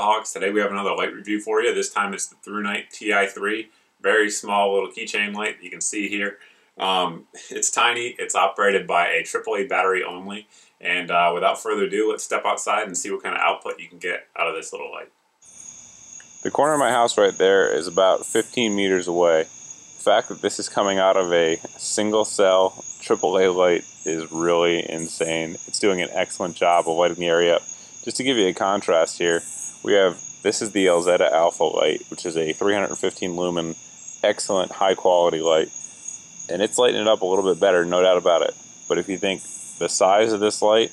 Hogs. Today we have another light review for you. This time it's the Thrunite Ti3. Very small little keychain light you can see here. It's tiny. It's operated by a AAA battery only. And without further ado, let's step outside and see what kind of output you can get out of this little light. The corner of my house right there is about 15 meters away. The fact that this is coming out of a single cell AAA light is really insane. It's doing an excellent job of lighting the area up. Just to give you a contrast here, this is the l.e.d Alpha light, which is a 315 lumen, excellent high quality light. And it's lighting it up a little bit better, no doubt about it. But if you think the size of this light,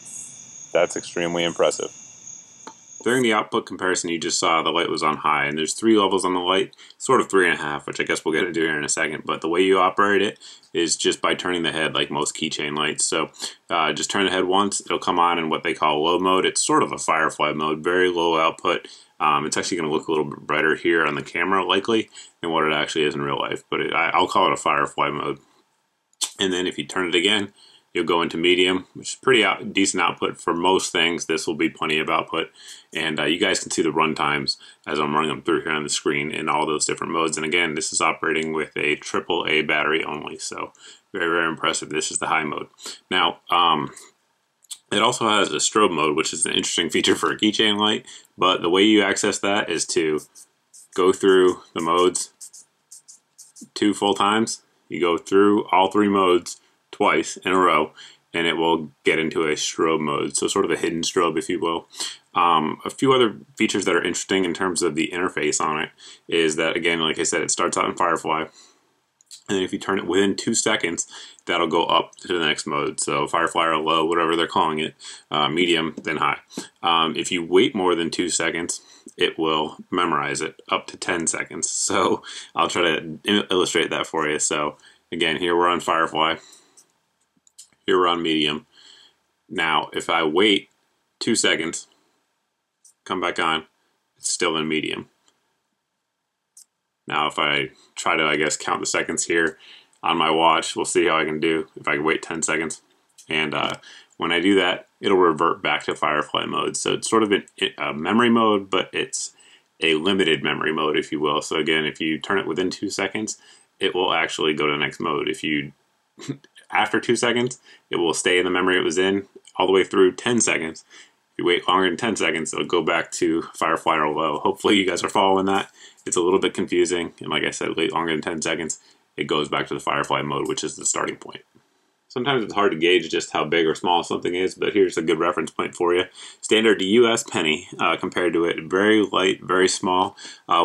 that's extremely impressive. During the output comparison you just saw, the light was on high, and there's 3 levels on the light, sort of 3.5, which I guess we'll get into here in a second. But the way you operate it is just by turning the head like most keychain lights. So just turn the head once, it'll come on in what they call low mode. It's sort of a firefly mode, very low output. It's actually going to look a little bit brighter here on the camera likely than what it actually is in real life, but I'll call it a firefly mode. And then if you turn it again, you'll go into medium, which is pretty decent output for most things. This will be plenty of output. And you guys can see the run times as I'm running them through here on the screen in all those different modes. And again, this is operating with a AAA battery only. So very, very impressive. This is the high mode. Now, it also has a strobe mode, which is an interesting feature for a keychain light. But the way you access that is to go through the modes 2 full times. You go through all 3 modes twice in a row, and it will get into a strobe mode, so sort of a hidden strobe, if you will. A few other features that are interesting in terms of the interface on it is that, again, like I said, it starts out in Firefly, and then if you turn it within 2 seconds, that'll go up to the next mode. So Firefly or low, whatever they're calling it, medium, then high. If you wait more than 2 seconds, it will memorize it up to 10 seconds. So I'll try to illustrate that for you. So again, here we're on Firefly. Here we're on medium. Now, if I wait 2 seconds, come back on, it's still in medium. Now, if I try to, I guess, count the seconds here on my watch, we'll see how I can do if I can wait 10 seconds. And when I do that, it'll revert back to Firefly mode. So it's sort of a memory mode, but it's a limited memory mode, if you will. So again, if you turn it within 2 seconds, it will actually go to the next mode. If you after 2 seconds, it will stay in the memory it was in all the way through 10 seconds. If you wait longer than 10 seconds, it'll go back to Firefly or low. Hopefully you guys are following that. It's a little bit confusing, and like I said, wait longer than 10 seconds, it goes back to the Firefly mode, which is the starting point. Sometimes it's hard to gauge just how big or small something is, but here's a good reference point for you. Standard US penny compared to it, very light, very small.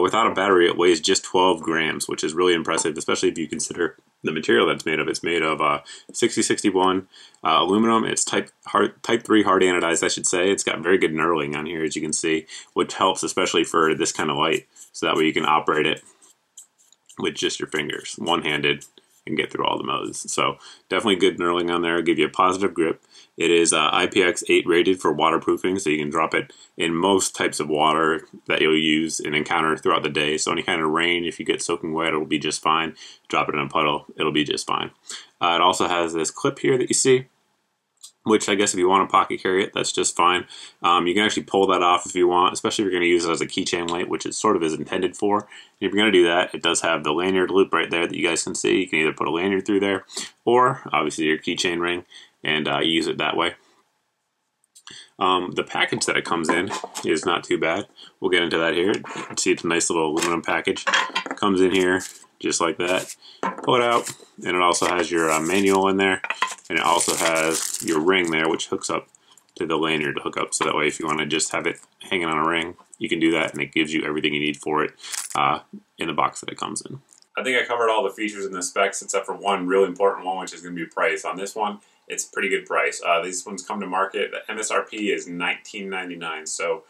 Without a battery, it weighs just 12 grams, which is really impressive, especially if you consider the material that's made of. It's made of 6061 aluminum. It's type 3 hard anodized, I should say. It's got very good knurling on here, as you can see, which helps especially for this kind of light, so that way you can operate it with just your fingers, one-handed, and get through all the modes. So definitely good knurling on there. It'll give you a positive grip. It is IPX8 rated for waterproofing, so you can drop it in most types of water that you'll use and encounter throughout the day. So any kind of rain, if you get soaking wet, it'll be just fine. Drop it in a puddle, it'll be just fine. It also has this clip here that you see, which I guess if you want to pocket carry it, that's just fine. You can actually pull that off if you want, especially if you're going to use it as a keychain light, which it sort of is intended for. And if you're going to do that, it does have the lanyard loop right there that you guys can see. You can either put a lanyard through there, or obviously your keychain ring, and use it that way. The package that it comes in is not too bad. We'll get into that here. You can see it's a nice little aluminum package. Comes in here just like that. Pull it out, and it also has your manual in there, and it also has your ring there, which hooks up to the lanyard to hook up, so that way if you want to just have it hanging on a ring, you can do that, and it gives you everything you need for it in the box that it comes in. I think I covered all the features and the specs except for one really important one, which is going to be price. On this one, it's a pretty good price. These ones come to market. The MSRP is $19.99, so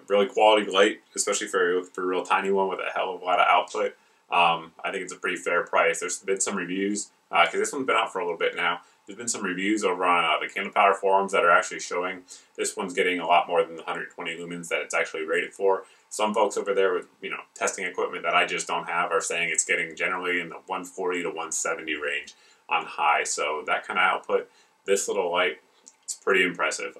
really quality light, especially for a real tiny one with a hell of a lot of output. I think it's a pretty fair price. There's been some reviews, because this one's been out for a little bit now. There's been some reviews over on the Candle Powder forums that are actually showing this one's getting a lot more than the 120 lumens that it's actually rated for. Some folks over there with, testing equipment that I just don't have are saying it's getting generally in the 140 to 170 range on high. So that kind of output, this little light, it's pretty impressive.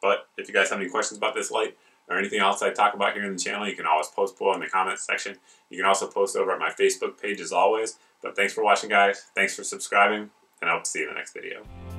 But if you guys have any questions about this light, or anything else I talk about here in the channel, you can always post below in the comments section. You can also post over at my Facebook page as always. But thanks for watching, guys. Thanks for subscribing, and I hope to see you in the next video.